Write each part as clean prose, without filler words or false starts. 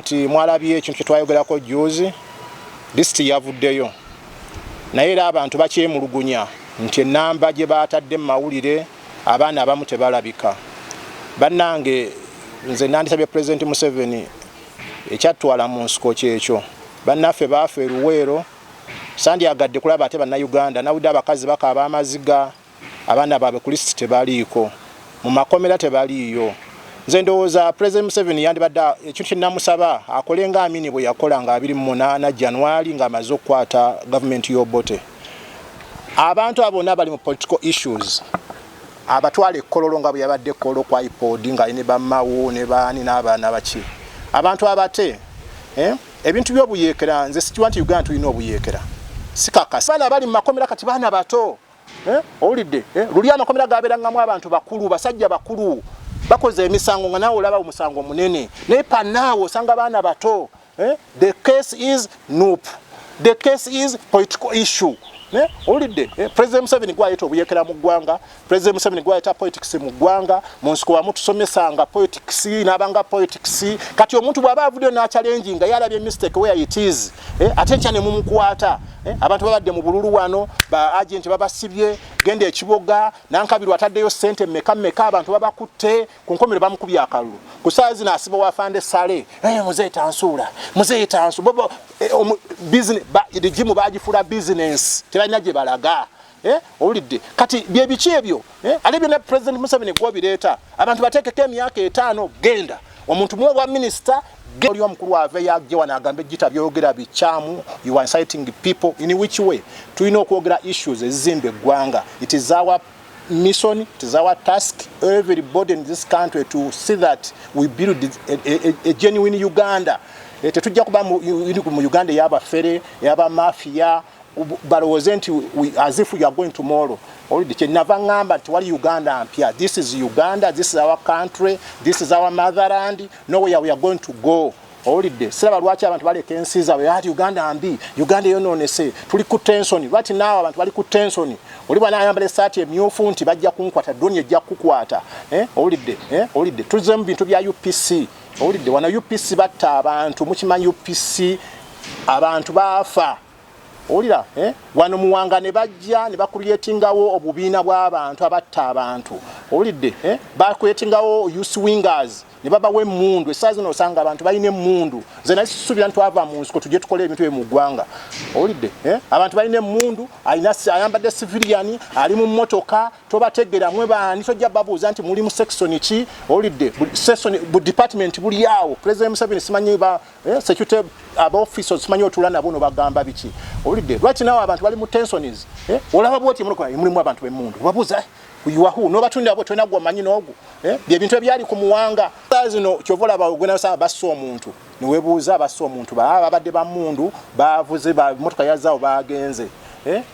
Ti mwalabye ekintu kyetwayogerako juzi lisiti yavuddeyo naye era abantu bakyemulugunya nti ennamba gye baatadde mu mawulire abaana abamu tebalabika. Bannange nze nandisabye President Museveni ekyatwala munsiko kyekyo. Bannaffe baafa eruweero sandyagadde kulaba ate bannayuganda nawudde abakazi bakaaba amaziga abaana baabwe ku lisiti tebaliiko mu makomera tebaliiyo. Nze ndowooza President Museveni yandibadde ekintu kye namusaba akole nga Amini bwe yakola nga 28 January ng'amaze okukwata gavumenti y'Obote. Abantu abonna bali mu political issues abatwala ekkololo nga bwe yabadde ekkololo kwa iPod nga ne bammawo ne baani n'abaana baki. Abantu abate ebintu by'obuyeekera nze sikiwa nti Uganda tulina obuyeekera sikakasa. Baana bali mu makomera kati baana bato owulidde luli amakomera gabeerangamu abantu bakulu basajja bakulu bakoze emisango nga nawe olaba omusango munene naye panaawo osanga baana bato. The case is noop. The case is political issue. Olidde President Museveni gwayita obuyeekera mu ggwanga. President Museveni gwayita politics mu ggwanga. Munsiko wamu tusomesanga politics n'abanga politics. Kati omuntu bw'aba avuddeyo n'achallenge nga yalabye mistake where it is. Ate nkya ne mumukwata. Abantu babadde mu bululu wano ba agent babasibye gende ekiboga nankabirwa ataddeyo sente mmeka abantu babakutte ku nkomero bamukubya akalulu. Ku saazi n'asiba wafande sale muzeeta nsu bobo business bizzemu bagifula business tebalina gye balaga. Olidde kati bye biki ebyo ale byonna President Museveni gwobireeta abantu bateekeko emyaka 5 genda omuntu muwe wa minister oli omukulu ave yagye wanagambe Gitta byogera bichamu. You are inciting people in which way? Tulina okwogera issues ezimbe eggwanga. It is our mission, it is our task, everybody in this country to see that we build a genuine Uganda. Tetujja kuba mu Uganda y'abafere y'aba mafia balowooze nti as if we are going tomorrow. Already kyenava ngamba nti wali Uganda mpya. This is Uganda, this is our country, this is our motherland, nowhere we are going to go. Already siraba lwaki abantu baleka ensi zaabwe ati Uganda mbi, Uganda yonoonese, tuli ku tension. Right now abantu bali ku tension. Oli bwana ayambala essaati emyufu nti bajja kunkwata drone ejja kukwata. Olidde tuze mu bintu bya UPC. Olidde wana UPC batta abantu mukimanyi UPC abantu baafa. Olira wano muwanga ne bajja ne bakuleetingawo obubiina bw'abantu abatta abantu. Olidde bakuleetingawo youth wingers ne babawe emmundu. Esaazi no osanga abantu balina emmundu. Nze nasubira ntwava mu nsiko tujje tukole ebintu bye mu ggwanga. Olidde abantu balina emmundu ayambadde civilian ali mu mmotoka tobategeera mwe baani tojja babuuza nti muli mu section ki. Olidde section bu department buli awo. President Museveni simanyi ba security aba officers simanyi otula nabo no bagamba biki. Olidde right now abantu bali mu tensions. Olaba bwoti mulimu abantu b'emmundu babuuza yuwahu no batunda abo tona gwa manyi n'ogu bye bintu ebyali ku muwanga. Zino kyovola bagwena saba basso omuntu ne webuuza basso omuntu babadde ba mundu bavuze ba motoka yazaawo bagenze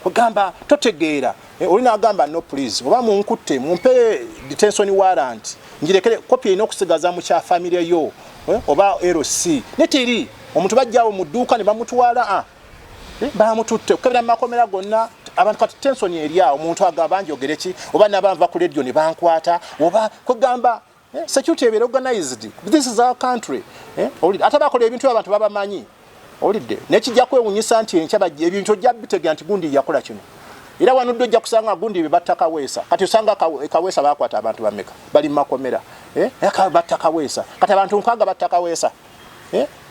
kugamba totegeera olina agamba no please oba munkutte mumpe detention warrant njirekere copy ino kusigaza mu kya family yo oba LC netiri omuntu bajjawo mu dduuka ne bamutwala bamututte okebera mu makomera gonna. Abantu kati tension eri awo omuntu agamba njogere ki oba nabanva ku radio ne bankwata oba kugamba security ebeera organized. This is our country. Olidde atabakola ebintu abantu babamanyi. Olidde nekijja kwewunyisa nti enkyaba ebintu ojja bitegera nti gundi yakola kino era wanudde ojja kusanga gundi bebatta Kaweesa. Kati osanga Kaweesa bakwata abantu bameka bali mu makomera batta Kaweesa. Kati abantu nkaaga batta Kaweesa.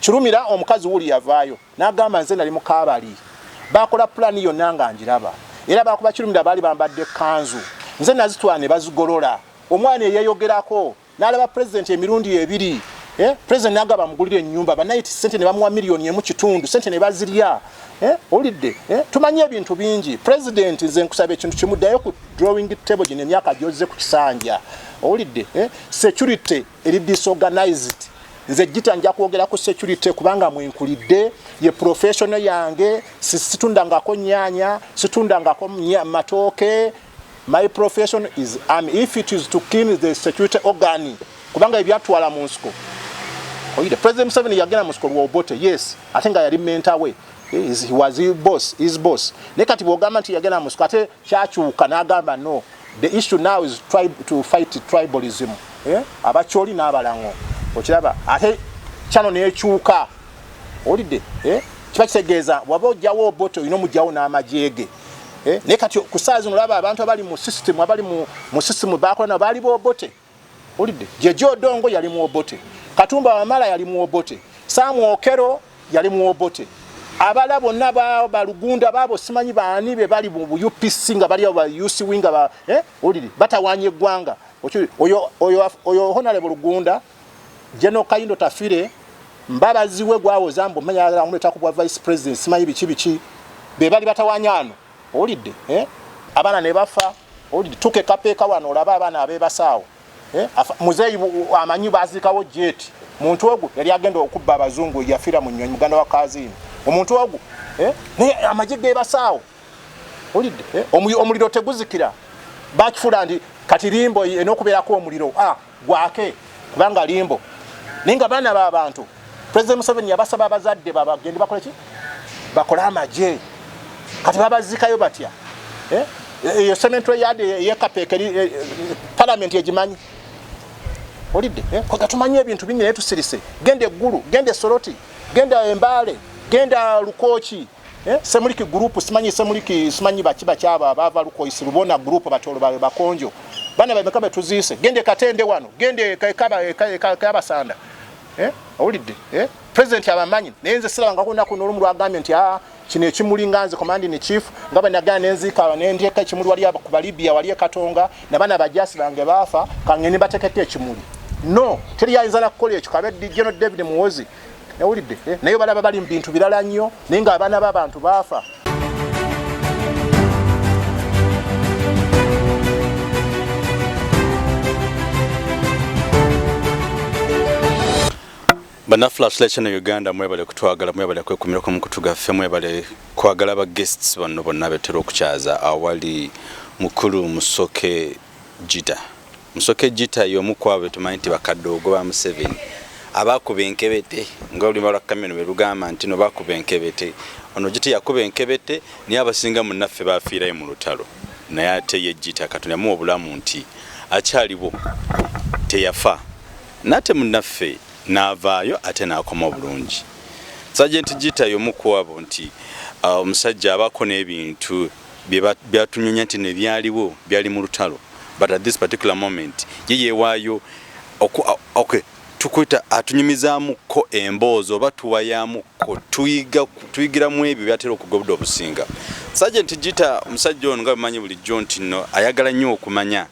Kirumira omukazi wuli yavaayo n'agamba nze nali mu Kaabali bakola plan yonna nga njiraba era bakuba Kirumira bali bambadde kanzu nze nazitwala ne bazigolola. Omwana eyeyogerako n'alaba president emirundi ebiri. President n'agaba mugulire ennyumba banaiti sente ne bamuwa miliyoni emu kitundu sente ne bazirya. Olidde tumanye ebintu bingi. President nze nkusaba ekintu kimuddayo ku drawing table gino emyaka gyozze ku kisanja. Olidde security eri disorganized. Nze Gitta nja kwogera ku security kubanga mwenkulidde ye professional yange situndangako nnyanya situndangako matooke. My profession is if it is to kill the security organ kubanga ebyatwala munsiko. Oyide President Museveni yagenda munsiko lwa Obote. Yes I think I remember way he was his boss. Nekati bwogamba nti yagenda munsiko ate kyakyuka n'agamba no the issue now is to fight tribalism. Abacholi n'abalango okiraba ate chano nekyuka olidde kiba kitegeeza waba ojjawo obote olina omujjawo n'amajege naye kati ku saa zino olaba abantu abali mu system bakola nabo baali bobote olidde Jeje Odongo yali mu obote Katumba Wamala yali mu obote Samu Okero yali mu obote abala bonna balugunda babo simanyi baani be bali mu UPC nga bali aba UC winga ba olidde batawanye eggwanga oyo honorable Lugunda General Kayindo Tafire mbabaziwe gwawo zambo manya amuleta ku vice president simanyi bichi be bali batawanyano olidde abana ne bafa olidde tuke kapeka wano olaba abana abebasawo muzeyi amanyi bazikawo jet muntu ogu yali agenda okubba abazungu yafira mu nnyonyi muganda wa kazini omuntu ogu ne amajige basawo olidde omuliro teguzikira bakifula ndi kati limbo enokubeerako omuliro gwake kubanga limbo ninga bana b'abantu President Museveni yabasaba abazadde babagende bakole ki bakola amaje kati babazikayo batya iyo cemetery yade yekapekeri parliament yejimanyi olidde kwa tumanye ebintu bingi netusirise gende Gulu gende Soroti gende Embale gende Lukochi semuliki group simanyi bakiba kyaba bava Lukoisi Rubona group batolo babe bakonjo bana bamekabe tuzise gende Katende wano gende kaba sanda olidde president abamanyi nenze siranga kuna kuno olumu lwa government kino ekimulinganze command in chief ngaba nagana nenzika nendeka ekimuli wali aba ku Libya wali Katonga nabana bajasi bange bafa kangeni batekete ekimuli no teri yayinza kukola ekyo kabe General David Muwozi olidde nayo balaba bali mu bintu birala nnyo nenga abana b'abantu bafa Bana flash lecture na Uganda mwebale kutwagala mwebale kwekumira ko mukutugaffe mwebale kwagala ba guests bano bonna betero okukyaza awali mukulu Musoke Gitta. Musoke Gitta y'omukwabe tumanyi nti bakaddogo ba Museveni abakuba enkebete nga oli mala kameno berugamba nti no bakuba enkebete ono Gitta yakuba enkebete ni abasinga munnaffe bafiirayo mu lutalo naye ate ye Gitta Katonda mu obulamu nti akyalibo teyafa nate munnaffe navaayo ate nakoma bulungi. Sergent Gitta y'omukwabo nti omusajja abako n'ebintu byatunyunya nti ne byaliwo byali mu lutalo but at this particular moment yeyeewaayo tukwita atunyumizaamuko emboozi oba tuwayaamuko tuyigiramu ebyo byatera okugobda obusinga. Sergent Gitta omusajja ono nga bimanyi bulijjo nti nno ayagala nnyo okumanya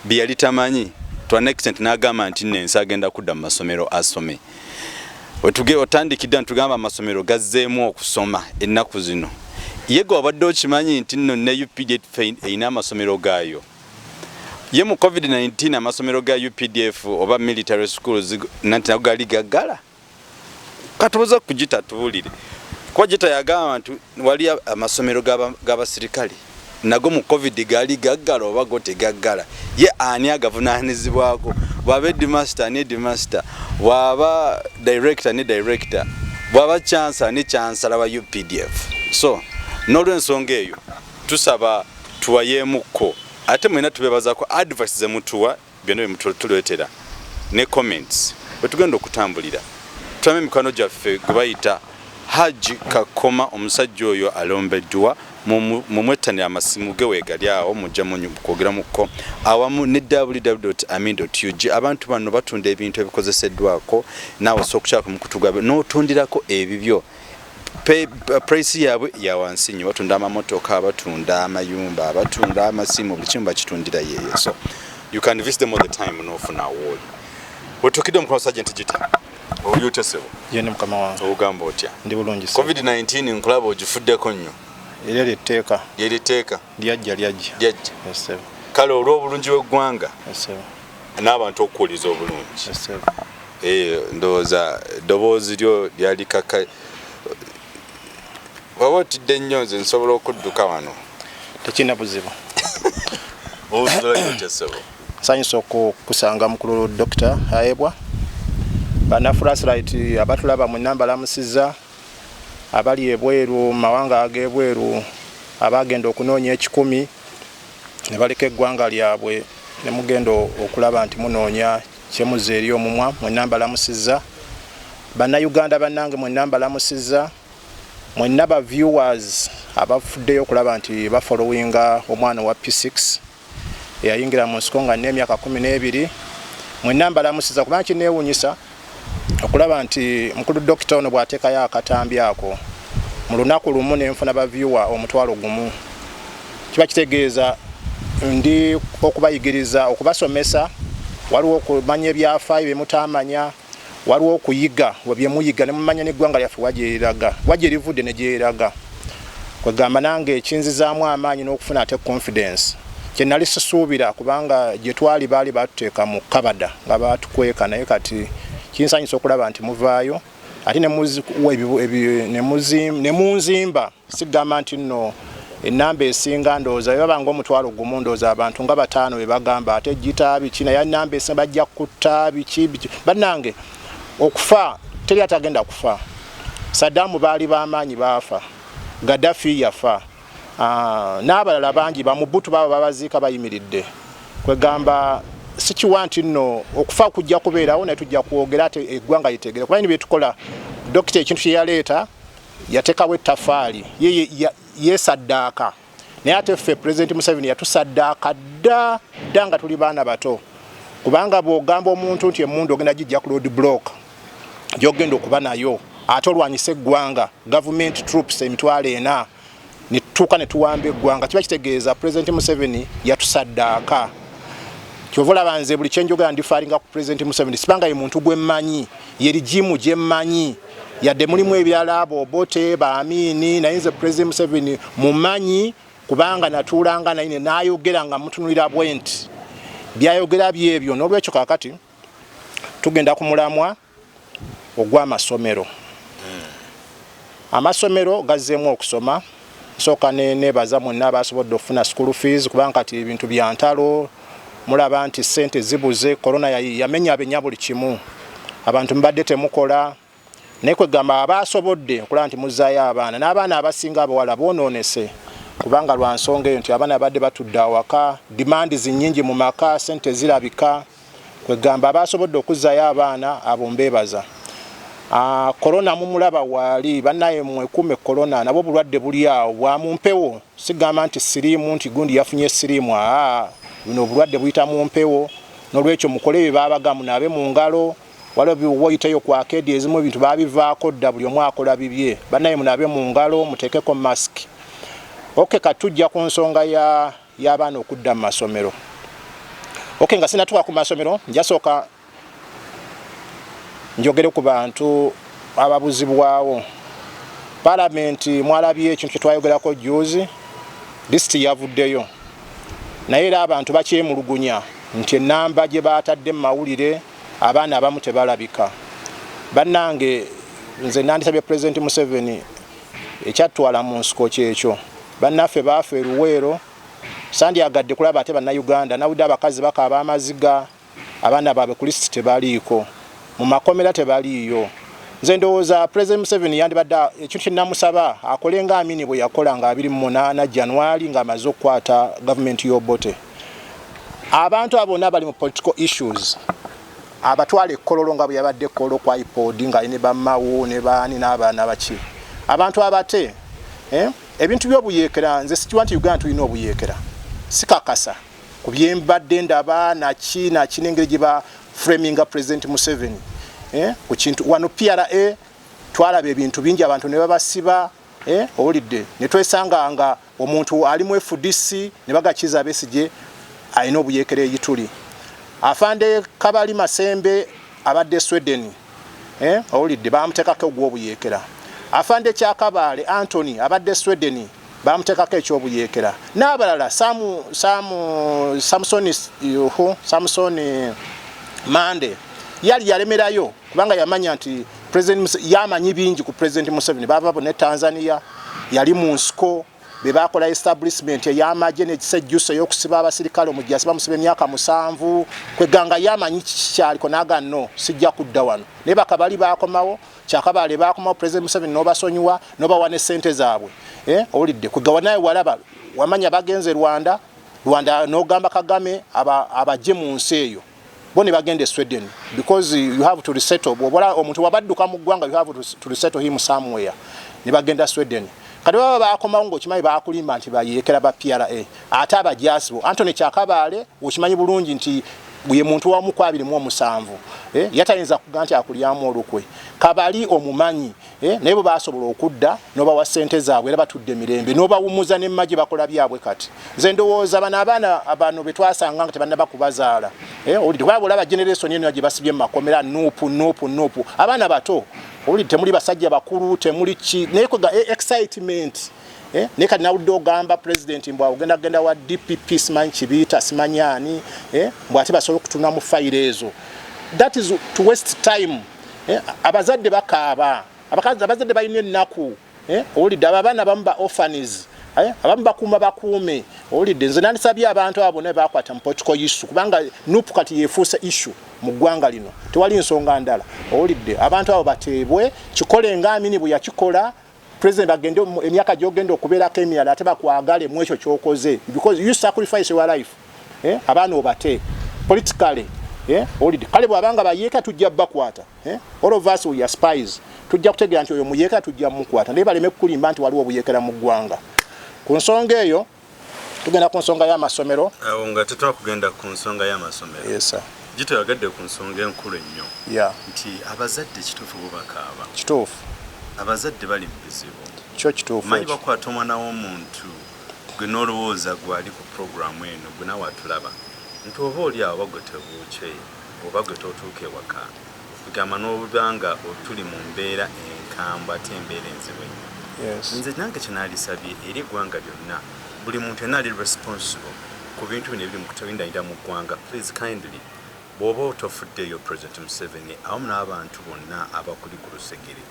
bye yali tamanyi to an extent n'agamba nti nensi agenda kudda mu masomero asome. Otandikidde ntugamba amasomero gazzeemu okusoma ennaku zino. Yego abadde okimanyi nti nno ne UPDF eyina amasomero gaayo. Ye mu COVID-19 amasomero ga UPDF oba military schools nanti nago gali gaggala. Katubuza ku Gitta tubulire. Kwa Gitta yagamba nti wali amasomero g'abasirikale nago mu COVID gali gaggala oba go tegaggala. Ye ani agavunaanyizibwako bwaba headmaster ne headmaster bwaba director ne director bwaba chancellor ne chancellor wa UPDF. So n'olw'ensonga eyo tusaba tuwayeemuko ate mwena tubebazaako advice ze mutuwa byonna byemutuleetera ne comments bwetugenda okutambulira tulamu emikwano gyaffe gwe bayita Haji Kakoma omusajja oyo alombeddwa mumwettanira amasimu ge weegali awo mujja kwogeramuko awamu ne www.amin.ug. abantu bano batunda ebintu ebikozeseddwako naawe osobola okukyala ku mukutu gwabwe n'otundirako ebibyo price yaabwe ya wansi nnyo. Batunda amamotoka, batunda amayumba, batunda amasimu, buli kimu bakitundira yeeyo. So you can visit them all the time n'ofuna award. Wetukidde mu Sergent Gitta. Oli otesebo? Yene mukama wange. Ogamba otya? Ndi bulungi sana. COVID-19 nkulaba ogifuddeko nnyo. Eryo etteeka. Ly'etteeka. Lyajja. Yes sir. Kale olw'obulungi bw'eggwanga. Yes sir. N'abantu okuwuliza obulungi. Yes sir. Ndowooza ddoboozi lyo lyali kaka. Waba otidde nnyo nze nsobola okudduka wano. Tekina buzibu. Osebo. Sanyusa okukusanga mukulu Dr. Ayebwa. Bana flashlight abatulaba mu namba lamusiza abali ebweru mawanga agebweru abagenda okunoonya 10 ne baleka eggwanga lyabwe ne mugendo okulaba nti munoonya kyemuze eri omumwa mu namba lamusiza Bannayuganda bannange mwenna mbalamusizza, mwenna ba viewers abafuddeyo okulaba nti bafollowinga omwana wa P6 eyayingira mu nsiko nga n'emyaka 12. Mwenna mbalamusizza kubanga kineewuunyisa okulaba nti mukulu dokita ono bw'ateekayo akatambi ako mu lunaku lumu n'enfuna ba viewer omutwalo gumu. Kiba kitegeeza ndi okubayigiriza, okubasomesa, waliwo okumanya ebyafaayo bye mutamanya, waliwo okuyiga bye muyiga ne mumanya n'eggwanga lyaffe wajje livudde ne gyeraga. Kwegamba nange ekinzizaamu amaanyi n'okufuna ate confidence kye nali sisuubira kubanga gye twali baali batuteeka mu kabada nga batukweka, naye kati kinsanyusa okulaba nti muvaayo ate ne munzimba. Sigamba nti nno enamba esinga ndowooza baba ng'omutwalo gumu, ndowooza abantu nga 5 be bagamba ate Gitta biki naye enamba esinga bajja kutta biki. Bannange okufa teri atagenda kufa. Saddam baali b'amaanyi baafa, Gaddafi yafa, n'abalala bangi bamubutu baba babaziika bayimiridde. Kwegamba sikiwa nti nno okufa kujja kubeerawo naye tujja kwogera ate eggwanga litegeera kuba bye tukola. Dokita ekintu kye yaleeta yateekawo ettafaali yeesaddaaka, naye ate ffe President Museveni yatusaddaaka dda nga tuli baana bato, kubanga bw'ogamba omuntu nti emmundu ogenda gijja ku road block gy'ogenda okuba nayo ate olwanyisa eggwanga, government troops emitwalo 4 ne tutuuka ne tuwamba eggwanga, kiba kitegeeza President Museveni yatusaddaaka. Kyova olaba nze buli kye njogera ndifaalinga ku President Museveni, sibanga ye muntu gwe mmanyi, ye rigimu gye mmanyi, yadde mulimu ebirala Obote Baamini, naye nze President Museveni mumanyi kubanga natuulanga naye n'ayogera nga mutunulira bwenti byayogera byebyo. N'olwekyo kaakati tugenda ku mulamwa ogw'amasomero. Amasomero gazzeemu okusoma. Nsooka neebaza mwenna abasobodde okufuna school fees kubanga kati ebintu bya ntalo, mulaba nti ssente zibuze, korona yamenyabenya buli kimu, abantu mbadde temukola. Naye kwegamba abasobodde okulaba nti muzzaayo abaana, n'abaana abasinga abawala boonoonese kubanga lwa nsonga eyo nti abaana badde batudde awaka, dimandi zinnyingi mu maka, ssente zirabika. Kwegamba abasobodde okuzzaayo abaana abo mbeebaza. Korona mumulaba waali, bannaye mwekuume korona, nabo bulwadde buli awo bwa mu mpewo. Sigamba nti siriimu nti gundi yafunye siriimu, buno obulwadde buyita mu mpewo. N'olwekyo mukole bye baabaga munaabe mu ngalo, waliwo woyitayo ku akedi ezimu ebintu babivaako dda, buli omu akola bibye. Bannaye munaabe mu ngalo, muteekeko masiki. Katujja ku nsonga y'abaana okudda mu masomero. Nga sinatuuka ku masomero, njasooka njogere ku bantu ababuzibwawo. Palamenti mwalabye ekintu kye twayogerako juuzi, lisiti yavuddeyo. Naye era abantu bakyemulugunya nti ennamba gye baatadde mu mawulire abaana abamu tebalabika. Bannange nze nandisabye President Museveni ekyatwala mu nsiko kyekyo. Bannaffe baafa eruweero, sandyagadde kulaba ate bannayuganda nawudde abakazi bakaaba amaziga, abaana baabwe ku lisiti tebaliiko, mu makomera tebaliiyo. Nze ndowooza President Museveni yandibadde ekintu kye namusaba akole nga Amini bwe yakola nga 28 January ng'amaze okukwata gavumenti y'Obote. Abantu abonna bali mu political issues abatwala ekkololo nga bwe yabadde ekkololo kwa iPod nga ne bammawo ne baani n'abaana baki. Abantu abate ebintu by'obuyeekera, nze sikiwa nti Uganda tulina obuyeekera, sikakasa ku byembadde ndaba naki n'engeri gye ba framinga President Museveni. Ku kintu wano PRA twalaba ebintu bingi abantu ne babasiba, owulidde ne twesanga nga omuntu ali mu FDC ne bagakiza Besigye alina obuyeekera eyituli. Afande Kabali Masembe abadde Sweden, owulidde bamuteekako ogw'obuyeekera. Afande Kyakabaale Anthony abadde Sweden bamuteekako ekyobuyeekera. N'abalala Samsoni Mande yali yalemerayo kubanga yamanya nti President yamanyi bingi ku President Museveni. Bava ne Tanzania, yali mu nsiko be bakola establishment ey'amagye n'ekisejjuso y'okusiba abasirikale omujjasi bamusiba emyaka 7. Kweganga yamanyi kikyaliko n'aga no sijja kudda wano. Naye bakabali baakomawo, Kyakabaale baakomawo, President Museveni n'obasonyiwa n'obawa ne ssente zaabwe. Owulidde kwegawa naye walaba wamanya bagenze Rwanda n'ogamba Kagame abajje mu nsi eyo. bo ne bagenda Sweden because you have to resettle bobola omuntu wabadduka mu ggwanga you have to resettle him somewhere ne bagenda Sweden kati baba bakomawo ng'okimanyi baakulimba nti bayeekera ba PRA ate abajasibo Anthony Kyakabaale okimanyi bulungi nti ye muntu wa 27 yatayinza kuga nti akulyamu olukwe kabali omumanyi naye bo baasobola okudda noba wa ssente zaabwe era batudde mirembe noba wumuza ne mmaji bakola byabwe kati nze ndowooza bano abaana abano betwasanga nga tebannaba kubazaala olidde kuba olaba generation eno gye basibye mu makomera nuupu abaana bato olidde temuli basajja bakulu temuli ki naye kwega excitement ne kati nawudde ogamba president mbwa ogenda wa DPP simanyi kibiita simanyani mbwate basobola okutuna mu fayiro ezo that is to waste time abazadde bakaaba abazadde balina ennaku olidde abaana abamu ba orphans abamu bakuume olidde nze nandisabye abantu abo ne bakwata mu political issue kubanga nupu kati yefuuse issue mu ggwanga lino tewali nsonga ndala olidde abantu abo bateebwe kikole ng'amini bwe yakikola president agende emyaka gyogenda okubeerako emirala ate bakwagale mu ekyo kyokoze because you sacrifice your life abaana obate politically olidde kale bwabanga bayeeka tujja bakwata all of us we are spies tujja kutegera nti oyo muyeeka tujja mukwata naye baleme kukulimba nti waliwo obuyeekera mu ggwanga ku nsonga eyo tugenda ku nsonga y'amasomero awo nga tetwa kugenda ku nsonga y'amasomero yes sir Gitta yagadde ku nsonga enkulu ennyo nti abazadde kituufu bo bakaaba kituufu abazadde bali mu bizibu kyo kituufu manyi bakwata omwana w'omuntu gwe n'olowooza gwali ku programu eno gwe nawe atulaba nti oba oli awo bagwe tebuukye oba gwe tootuuka ewaka kugamba n'obanga tuli mu mbeera enkambwe ate embeera enzibu ennyo nze nange kyenaalisabye eri eggwanga lyonna buli muntu yenna ali responsible ku bintu bino ebiri mu kutabindayira mu ggwanga please kindly bw'oba otofuddeyo President Museveni awamu n'abantu bonna abakuli ku lusegere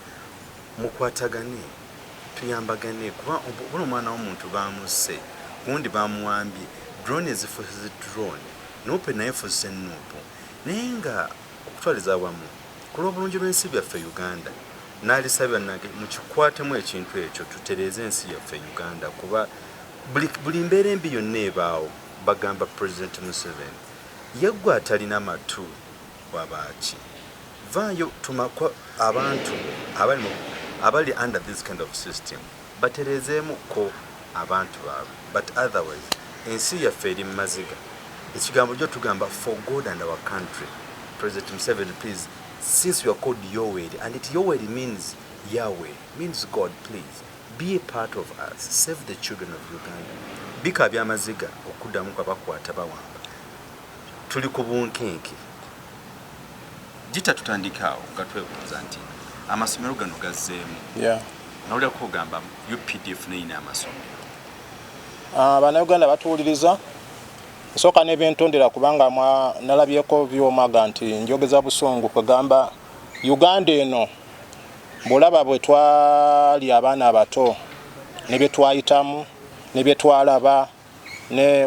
mukwatagane tuyambagane kuba buli omwana w'omuntu bamusse gundi bamuwambye drone ezifuuse drone nuupe naye fuuse nuupu naye nga okutwaliza awamu ku lw'obulungi lw'ensi byaffe Uganda naalisabya nange mukikwatemu ekintu ekyo tutereeze ensi yaffe Uganda kuba buli mbeera embi yonna ebaawo bagamba President Museveni yeggwe atalina matu wabaaki vaayo tumakwa abantu abali under this kind of system batereezeemuko abantu baabwe but otherwise ensi yaffe eri mu maziga ekigambo gyo tugamba for God and our country President Museveni please since you are called Yoweri and it Yoweri means Yahweh means God please be a part of us save the children of Uganda bika byamaziga okuddamu kwa bakwata bawamba tuli ku bunkenke Gitta tutandikaawo nga twebuuza nti amasomero gano gazzeemu nawulira kugamba UPDF neyina amasomero bannayuganda batuwuliriza nsooka n'ebyentondera kubanga nalabyeko by'omaga nti njogeza busungu kugamba Uganda eno bw'olaba bwe twali abaana abato ne bye twayitamu ne bye twalaba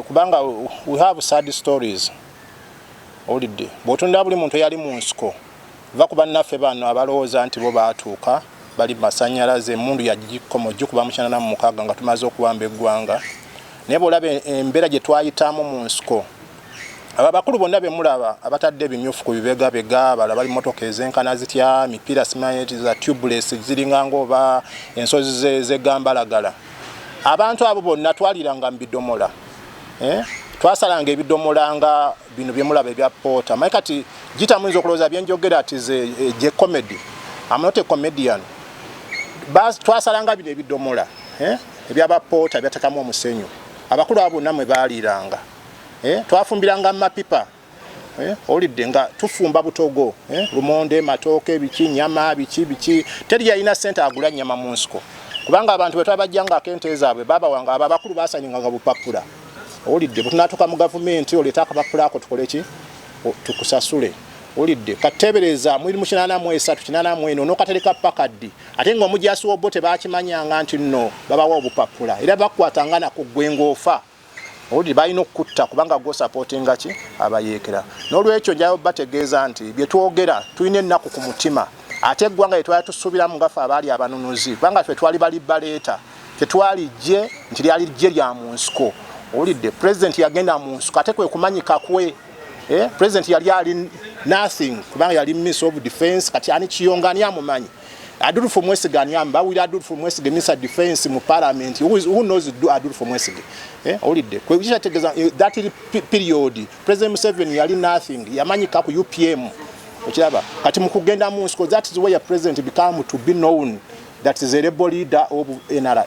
kubanga we have sad stories olidde bw'otunda buli muntu yali mu nsiko va ku bannaffe bano abalowooza nti bo baatuuka bali masannyalaze emmundu yagikomo gikuba mu 86 nga tumaze okuwamba eggwanga naye bw'olaba embeera gye twayitamu mu nsiko abo abakulu bonna be mulaba abatadde ebimyufu ku bibegabega abalala bali mmotoka ezenkana zitya mipiira simanyi za tubeless ziringanga oba ensozi zegambalagala abantu abo bonna twaliranga mu bidomola twasalanga ebidomola nga bino bye mulaba ebya pota maye kati Gitta muyinza okulowooza byenjogera ati gye comedy I'm not a comedian twasalanga bino ebidomola ebyabapota ebyatekamu omusenyu abakulu abo bonna mwe baaliranga twafumbiranga mu mapipa olidde nga tufumba butogo lumonde matooke biki nyama biki teri yalina ssente agula nyama mu nsiko kubanga abantu bwe twabajjanga akente zaabwe baba wanga abo abakulu baasanyinganga bupapula olidde bwe tunatuuka mu gavumenti oleeta akapapula ako tukole ki tukusasule olidde katebereza mwiri mu 83 84 n'okatereka pakaddi ate nga omujasi w'obbo tebakimanyanga nti nno babawa obupapula era bakwatanga nako gwengofa olidde balina okutta kubanga go supportinga ki abayeekera n'olwekyo njayo bategeeza nti bye twogera tulina ennaku ku mutima ate eggwanga lye twali tusuubiramu ngafe abaali abanunuzi kubanga ffe twali balibaleeta tetwali gye nti lyali gye lya mu nsiko olidde president yagenda mu nsiko ate kwe kumanyika kwe president yali ali nothing kubanga yali minister of defense kati ani kiyongani amumanyi Adolfo Mwesige anyamba bawira Adolfo Mwesige minister defense mu parliament who knows Adolfo Mwesige olidde kwekisha tegeza that period president Museveni yali nothing yamanyika ku UPM okiraba kati mukugenda mu nsiko that is where president become to be known that is a rebel leader of NRA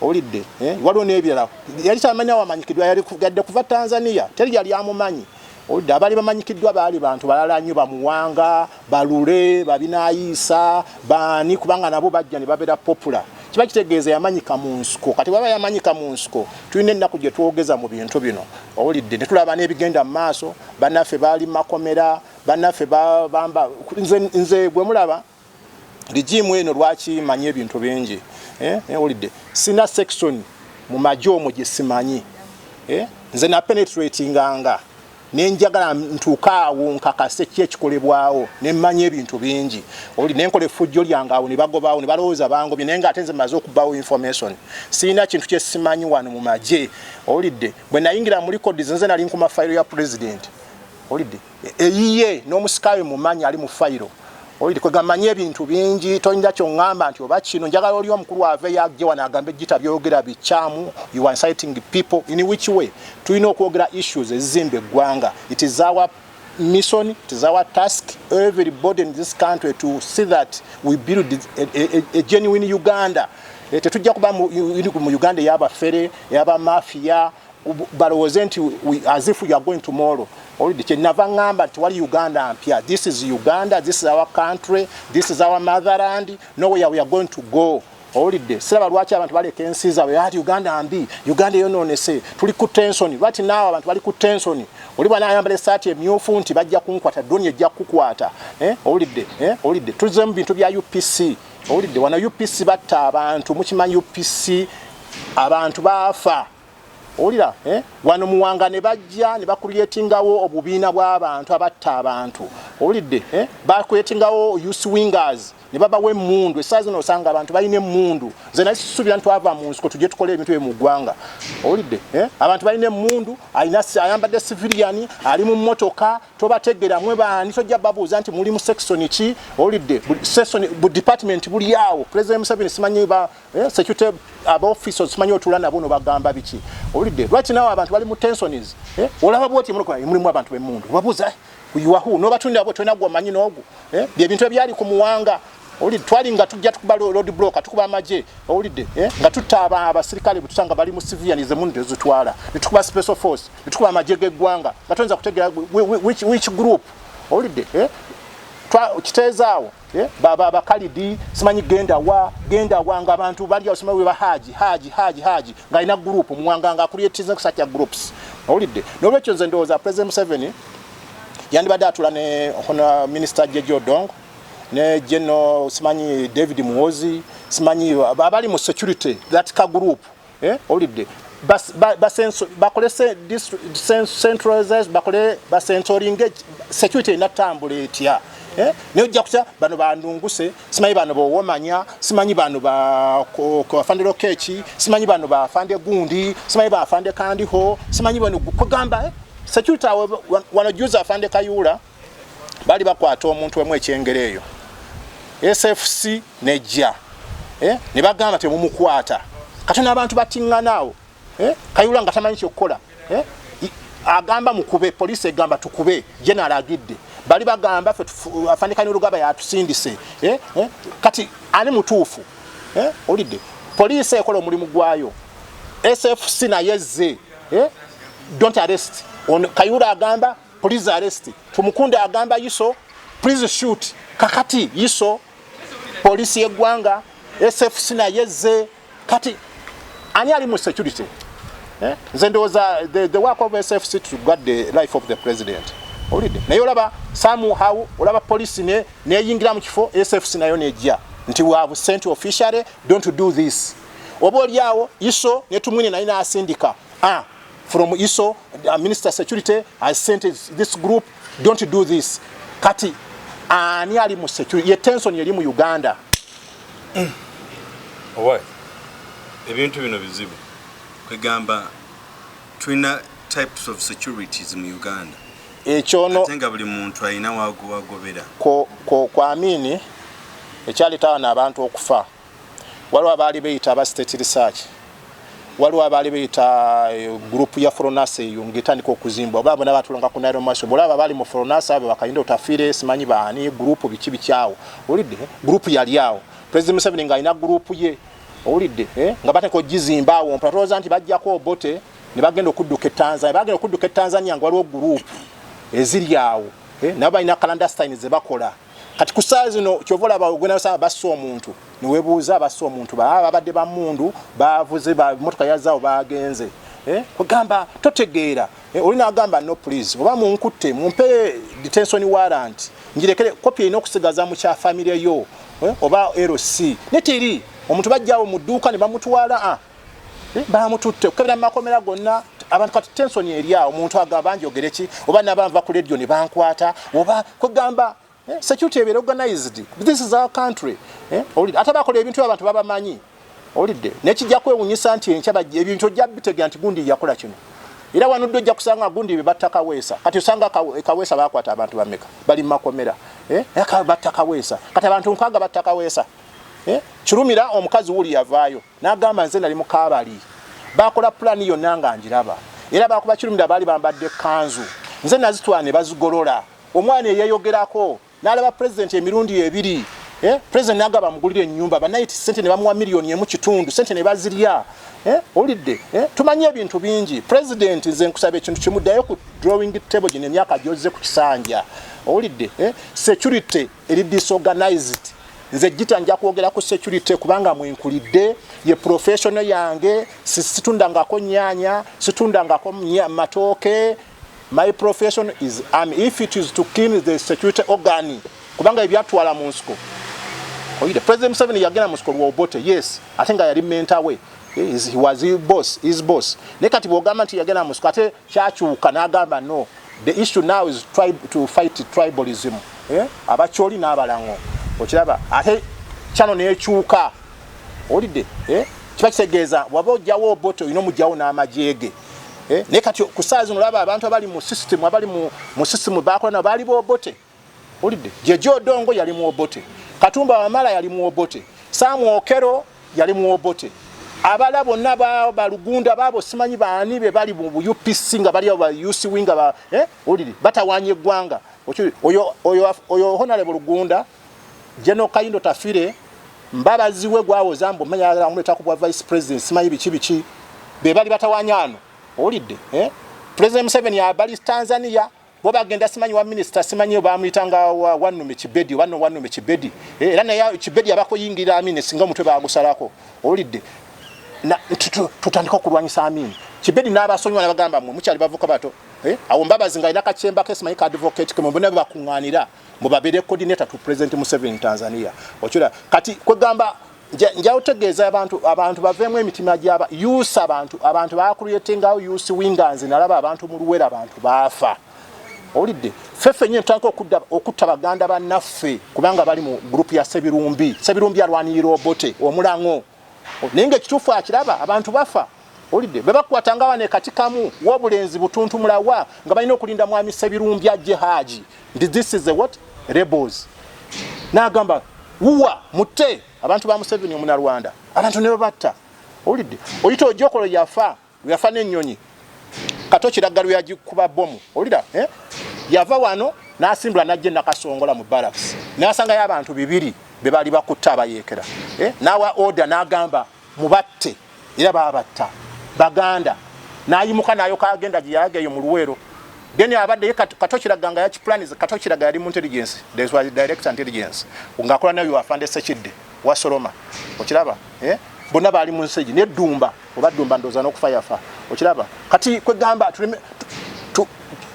olidde waliwo n'ebirala yali tamanya wamanyikidwa yali kugadde kuva Tanzania teri yali amumanyi olidde abali bamanyikiddwa baali bantu balala nnyo bamuwanga balule babinaayisa bani kubanga nabo bajja ne babeera popular kiba kitegeeza yamanyika mu nsiko kati baba yamanyika mu nsiko tulina ennaku gye twogeza mu bintu bino olidde ne tulaba n'ebigenda mu maaso bannaffe baali makomera bannaffe bamba nze gwe mulaba rigimu eno lwaki manyi ebintu bingi olidde sina section mu majjo omwo gye simanyi nze na penetratinganga nenjagala ntuukaawo nkakase ki ekikolebwawo nemmanya ebintu bingi oli nenkola effujjo lyange awo ne bagobaawo ne balowooza bangobye naye ng'ate nze maze okubbawo information sirina kintu kye simanyi wano mu magye olidde bwe nayingira mu records nze nali nkuma fayiro ya president olidde eyiye n'omusikawe mumanyi ali mu fayiro olidde kwe gamanye ebintu bingi toyinza kyongamba nti oba kino njagala oli omukulu ave yagye wano agambe Gitta byogera bikyamu you are inciting people in which way tulina okwogera issues ezizimba eggwanga it is our mission it is our task everybody in this country to see that we build a genuine Uganda tetujja kuba mu Uganda y'abafere y'aba mafia balowooze nti as if we are going tomorrow already kyenava ngamba nti wali Uganda mpya this is Uganda this is our country this is our motherland nowhere we are going to go already siraba lwaki abantu baleka ensi zaabwe ati Uganda mbi Uganda yonoonese tuli ku tension right now abantu bali ku tension oli bwana ayambala essaati emyufu nti bajja kunkwata doni ejja kukwata already tulize mu bintu bya UPC already wana UPC batta abantu mukimanyi UPC abantu baafa olira wano muwanga ne bajja ne bakuliyetingawo obubiina bw'abantu abatta abantu olidde bakuyetingawo youth wingers ne babawe emmundu essaazi zino osanga abantu balina emmundu nze nasubira ntwava mu nsiko tujje tukole ebintu mu ggwanga olidde abantu balina emmundu ayambadde civilian ali mu mmotoka tobategeramu baani tojja babuuza nti muli mu section ki olidde section bu department buli awo president Museveni simanyi ba security aba officers simanyi otula nabo no bagamba biki olidde right now abantu bali mu tensions olaba bwoti mulimu abantu b'emmundu babuuza yuwahu no batunda abo twena gwa manyi n'ogwo bye bintu ebyali ku muwanga olidde twalinga tujja tukuba road block tukuba amaje olidde nga tutaba abasirikale butusanga bali mu civilians emundu ezitwala tukuba special force tukuba amaje geggwanga nga tonza kutegera which group olidde kitezaawo baba bakalidi simanyi genda wa nga abantu bali osima ba haji nga ina group muwanga nga create such groups olidde nolwekyo nze ndowooza president Museveni yandibadde atula ne hono minister Jeje Odong ne General simanyi David Muhozi simanyi abali mu security that ka group olidde bakolese centralized bakole basensoring security natambula etya ne ojja kutya bano bandunguse simanyi bano bowomanya simanyi bano ba afande Lokechi simanyi bano ba afande Gundi simanyi ba afande Kandiho simanyi bano kugamba security wanajuza afande Kayula bali bakwata omuntu wemwe ekyengereyo SFC nejja ne bagamba temumukwata katona abantu batinganaawo Kayula nga tamanyi kyokola agamba mukube police egamba tukube general agidde bali bagamba fe afande Kayula gaba yatusindise kati ali mutuufu olidde police ekola omulimu gwayo SFC na yezze don't arrest on Kayula agamba police arrest tumukunde agamba yiso please shoot kakati yiso police yeggwanga SFC na yezze kati ani ali mu security nze ndowooza the work of SFC to guard the life of the president olidde naye olaba somehow olaba police neyingira mu kifo SFC nayo nejja nti we have sent officially don't do this oba oliawo iso netumwine naye naasindika from ISO minister security has sent this group don't do this kati ani ali mu security ye tension yali mu Uganda owa ebintu bino bizibu kwegamba twina types of securities mu Uganda ekyono tenga buli muntu alina wagobera ko amini ekyaleta abantu okufa waliwo abaali beyita aba state research waliwo abaali beyita group ya foronase eyo ngetandika okuzimbwa oba bona batulanga ku nairo masho bolaba bali mu foronase abo bakayinda otafire simanyi baani group biki bikyawo olidde group yali awo president Museveni nga alina group ye olidde nga bateko gizimba awo mpatoza nti bajjako obote ne bagenda okudduka Tanzania nga waliwo group eziri awo nabo balina clandestine ze bakola kati ku saa zino kyovola bagwena saa bassa omuntu niwebuuza bassa omuntu babadde bamundu bavuze motoka yazaawo bagenze kugamba totegeera olina agamba no please oba munkutte mumpe detention warrant njirekere kopi ino okusigaza mu kya family yo oba LC netiri omuntu bajjawo mu dduuka ne bamutwala bamututte okebera makomera gonna abantu kati tension eriya omuntu agamba njogereki oba nabanva ku radio ne bankwata oba kugamba security ebeera organized. This is our country. Ate bakola ebintu abantu babamanyi. Olidde. Nekijja kwewunyisa nti enkyaba ebintu ojja bitegera nti gundi yakola kino. Era wanudde ojja kusanga gundi bebatta Kaweesa. Kati usanga Kaweesa bakwata abantu bameka. Bali makomera. Batta Kaweesa. Kati abantu nkaga batta Kaweesa. Kirumira omukazi wuli yavaayo. N'agamba nze nali mu Kaabali. Bakola plan yonna nga njiraba. Era bakuba kirumira bali bambadde kanzu. Nze nazitwala ne bazigolola. Omwana yeyogerako. Nalaba president emirundi ebiri president nagaba mugulire ennyumba ba 90 sente ne bamuwa milioni emu kitundu sente ne bazirya olidde tumanye ebintu bingi president nze nkusaba ekintu kimuddayo ku drawing table gine emyaka gyoze ku kisanja olidde security eri disorganized nze Gitta nja kwogera ku security kubanga mwenkulidde ye professional yange situndangako nnyanya situndangako matooke. My profession is if it is to kill the security organ kubanga ebyatwala munsiko oyide president Museveni yagenda munsiko lwa obote yes I think I remember way he was his boss nekati bogamba nti yagenda munsiko ate kyakyuka n'agamba no the issue now is to fight tribalism abacholi n'abalango okiraba ate kyano nekyuka olide kiba kitegeeza waba ojjawo obote olina omujjawo n'amajege nekati kusazi nolaba abantu abali mu system bakola bali bobote olidde jejo dongo yali mu obote Katumba Wamala yali mu obote Samu Okero yali mu obote abala bonna balugunda babo simanyi baani be bali mu UPC nga bali aba UC winga ba olidde batawanye gwanga oyo honorable Lugunda General Kayindo Tafire mbabaziwe gwawo zambo manya amuleta ku vice president simanyi bichi be bali batawanyano olidde president Museveni abali Tanzania bo bagenda simanyi wa minister simanyi bamuyitanga Wanume Kibedi era naye Kibedi abako yingira amine singa mutwe bagusalako olidde na tutandika okulwanyisa amini Kibedi n'abasonywa nabagamba mu mukyali bavuka bato awo mbabazi nga ina kachemba ke simanyi ka advocate ke mbona bakunganira mu babere coordinator to president Museveni Tanzania okira kati kwegamba nja utegeeza abantu bavemu emitima gyaba use abantu bakuyetengawo use wingers nalaba abantu mu luwera abantu bafa olidde fefe nye tanko okutta baganda bannaffe kubanga bali mu group ya Sebirumbi alwanirira obote omulango nenge kitufu akiraba abantu bafa olidde bebakwatanga wane katikamu wobulenzi butuntu mulawa nga balina okulinda mwami Sebirumbi ajje haji this is the what rebels nagamba uwa mutte abantu ba Museveni omuna Rwanda abantu ne babatta olidde oyito ojokolo yafa n'ennyonyi kato kiragalo yagikuba bomu olida yava wano n'asimbula najje nakasongola mu barracks n'asanga y'abantu bibiri be bali bakutta abayekera nawa order n'agamba mubatte era babatta baganda n'ayimuka nayo kagenda giyageyo mu luwero then abadde kato kiraganga ya plans kato kiraga yali mu intelligence there was direct intelligence ungakola nayo afande sekidde wasoloma okiraba bonna bali mu nseji ne dumba obadumba ndoza n'okufa yafa okiraba kati kwegamba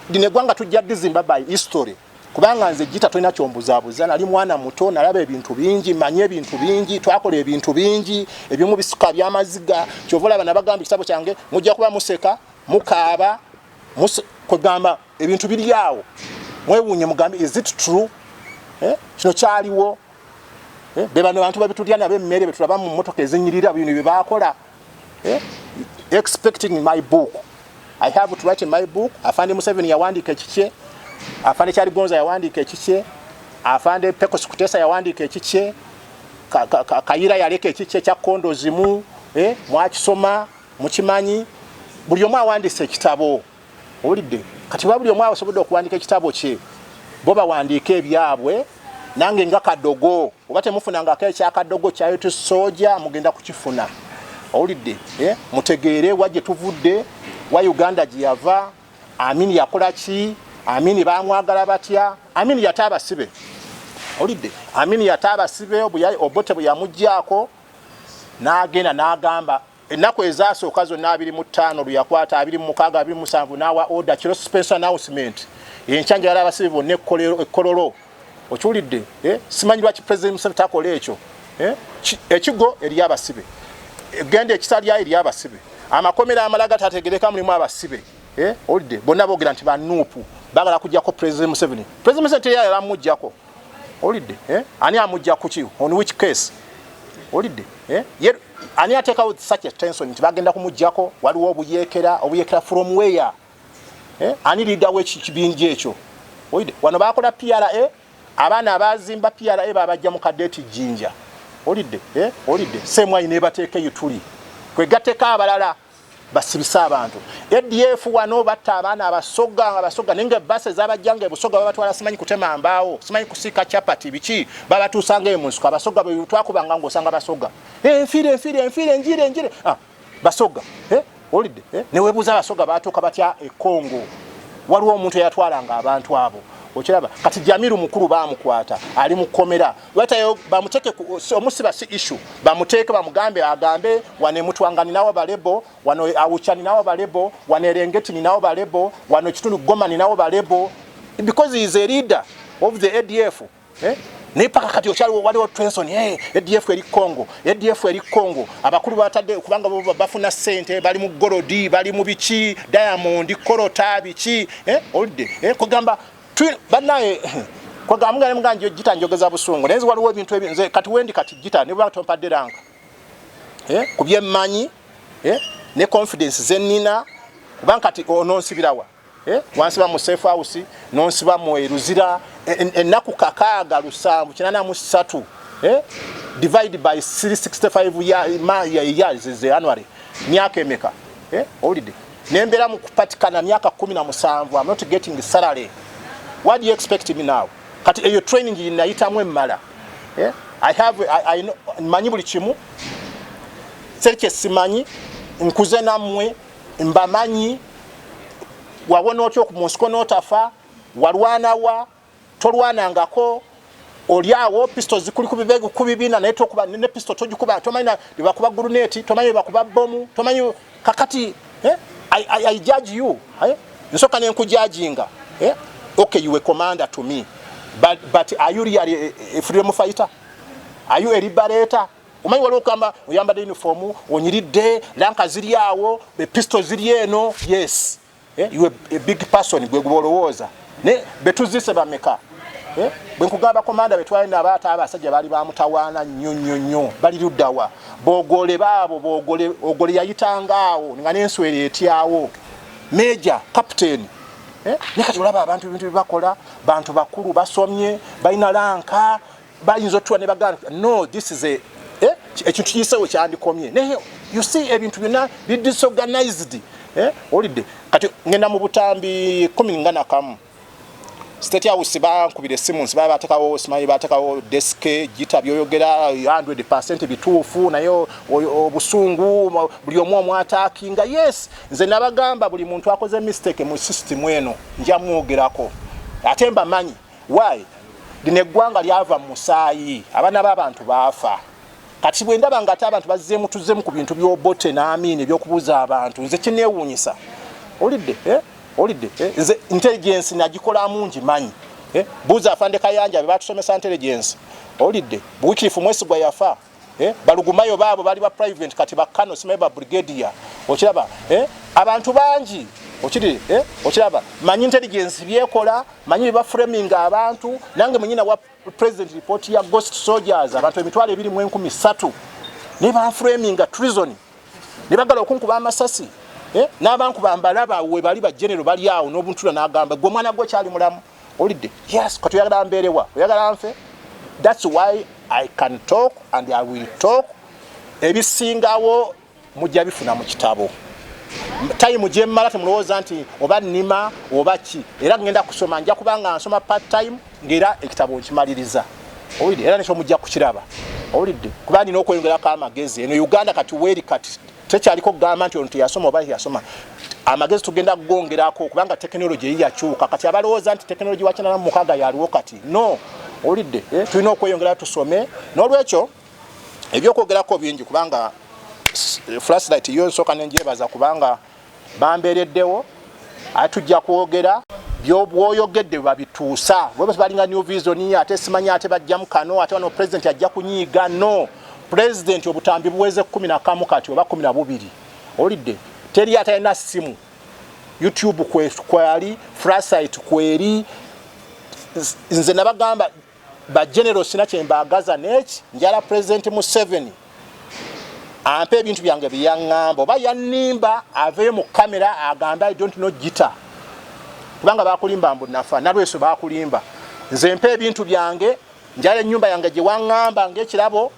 dine gwanga tujja Zimbabwe history kubanga nze Gitta tulina kyombuzabuza nali mwana muto nalaba ebintu bingi manye ebintu bingi twakola ebintu bingi ebimu bisuka byamaziga kyovola bana bagamba kitabo kyange mujja kuba museka mukaaba kwegamba ebintu biri yawo mwewunye mugambe is it true kino kyaliwo bebano bantu babitulya nabe mmere betulaba mu motoka ezinyirira bino bebakola expecting my book I have to write in my book afande Museveni yawandika ekiche afande kyali gonza yawandiika ekikye afande Pecos Kutesa yawandiika ekikye Kayira yaleka ekikye kya kondo zimu mwakisoma mukimanyi buli omu awandiise ekitabo olidde kati buli omu asobodde okuwandiika ekitabo kye bo bawandiika ebyabwe nange nga kadogo oba temufunangako ekyakadogo kyayo tusoja mugenda kukifuna olidde mutegeere wajje tuvudde wa Uganda giyava Amini yakola ki Amini bamwagala batya Amini yataba sibe olidde Amini yataba sibe obote bwe yamujjaako n'agenda n'agamba ennaku ezasooka zonna 25 luyakwata 26 27 n'awa order kiro special announcement yenkyanja yali abasibe bonna ekkololo okiwulidde simanyi lwaki president Museveni takola ekyo ekigo eri abasibe egenda ekitalya eri abasibe amakomera amalaga tategereka mulimu abasibe olidde bonna boogera nti banuupu bagala kujjako president Museveni teyali amujjako olidde ani amujja kuki on which case olidde ani ateekawo such a tension nti bagenda kumujjako waliwo obuyeekera from where ani leader w'ekibinja ekyo olidde wano bakola PRA abaana abazimba PRA babajja mu kadeti jinja olidde semwayi ne bateekeyo tuli kwegatteko abalala basibisa abantu ADF wano batta abaana abasoga nenge base zabajjanga ebusoga babatwala simanyi kutema mbaawo simanyi kusika chapati biki babatuusanga munsiko abasoga bwe twakubanga ngosanga basoga enfire njire basoga olidde ne webuza abasoga batuuka batya ekongo waliwo omuntu eyatwalanga abantu abo okiraba kati Jamiru mukuru bamukwata ali mukomera watayo bamuteke omusiba si issue bamuteke bamugambe agambe wane mutwangani nawo balebo wano awuchani nawo balebo wane Rengeti nawo balebo wano kitundu Goma nawo balebo because he is a leader of the ADF ne paka kati okyali waliwo Trenson ADF eri Congo abakulu batadde kubanga bo bafuna sente bali mu Gorodi bali mu bichi Diamond Korota bichi olide kugamba banaye kwagambanga muganje Gitta njogeza busungu nenzi waliwo ebintu ebinze kati wendi kati Gitta ne bwa tompadde ranka kubye manyi ne confidence zenina kubanga kati ononsibirawa wansiba mu safe house nonsiba mu eruzira ennaku kakaaga lusambu 83 divide by 365 years is January myaka emeka holiday nembera mu kupatikana myaka 17 I'm not getting salary. What do you expect me now? Kati your training inayitamwe mala. I know manyi buli kimu. Serke simanyi nkuze namwe mbamanyi wabona otyo ku munsiko notafa walwana wa tolwanangako oliawo pistols zikuli kubibegu kubibina na etokuba ne pistol tojikuba tomanya libakuba guruneti tomanya bakuba bomu tomanya kakati I judge you nsoka ne nkujudginga okay you a commander to me but are you really a freedom fighter? Are you a liberator? Umanyi waliwo kamba uyambadde uniform onyiridde lanka ziri awo be pistol ziri eno yes you a big person gwe gbolowooza ne betuzise bameka bwenkugamba komanda betwalina abaata abasajja bali bamutawaana nnyo bali luddawa bogole baabo ogole yayitangaawo nga n'enswere etyawo major captain nekati olaba abantu ebintu bibakola bantu bakulu basomye balina lanka bayinza ottuwa ne bagamba no this is a ekintu kiyisewo kyandikomye naye you see ebintu byonna bi disorganized olidde kati ngenda mu butambi 11 state house bankubire simu siba batakawo simanyi batakawo desk Gitta byoyogera 100% bituufu nayo obusungu buli omu omwatakinga yes nze nabagamba buli muntu akoze mistake mu system eno nja mwogerako atemba manyi why dine gwanga lyava musaayi abana b'abantu baafa kati bwe ndaba ngata abantu bazzeemu tuzzeemu ku bintu byobote n'amini byokubuza abantu nze kinewunyisa olidde olidde nze intelligence najikola mungi manyi buza afande kayanja be batusomesa intelligence olidde buwikirifu mwesigwa yafa balugumayo baabo bali ba private kati bakano simeba brigadier okiraba abantu bangi okiri okiraba manyi intelligence byekola manyi ba framing abantu nange munyina wa president report ya ghost soldiers abantu emitwalo 213 ne ba framing treason ne bagala okunkuba amasasi n'abantu bambalaba we bali ba general bali awo n'obuntula n'agamba gwe mwana gwe kyali mulamu olidde yes ko tuyagala mberewa oyagala nfe. That's why I can talk and I will talk. Ebisingawo mujja bifuna mu kitabo. Time je mmala temulowooza nti oba nnima oba ki era ngenda kusoma nja kubanga nsoma part time ngera ekitabo nkimaliriza olidde era nekyo mujja kukiraba olidde kuba nina okweyongerako amagezi eno Uganda kati weri kati tekyaliko gamba nti ontu yasoma oba yasoma amagezi tugenda kugongerako kubanga technology yakyuka kati abalowooza nti technology wachana na mukaga yaliwo kati no olidde tulina okweyongera tusome n'olwekyo ebyokwogerako bingi kubanga flashlight yo nsoka nenjebaza kubanga bambereddewo atujja kwogera byobwoyogedde babituusa bwe balinga new vision ate simanya ate bajja mukano ate wano president ajja kunyiga no president obutambi buweze 11 kati oba 12 olidde teri atayina simu YouTube kwali flashlight kweri nze nabagamba ba general sinache mbagaza neki njala president Museveni ampe ebintu byange byangamba oba yanimba ave mu kamera agamba I don't know Gitta kubanga bakulimba mbu nafa nalweso bakulimba nze mpe ebintu byange njala nyumba yange gye wangamba ngekirabo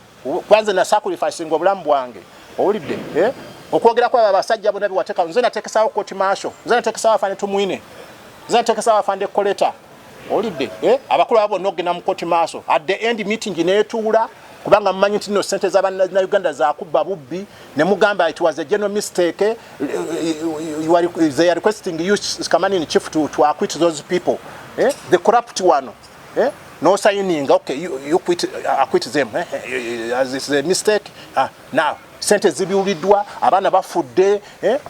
kwanza na sacrifice ngo bulamu bwange olidde okwogera kwa abasajja bonabi wateka nze natekesawo court martial nze natekesawo afande tumwine nze natekesawo afande koleta olidde abakulu abo nogena mu court martial at the end meeting netuula kubanga mmanyi nti no sente za na Uganda za kubba bubbi ne mugamba it was a general mistake they are requesting you command in chief to acquit those people the corrupt one no signing okay you acquit them as it's a mistake now sente zibiulidwa abana bafudde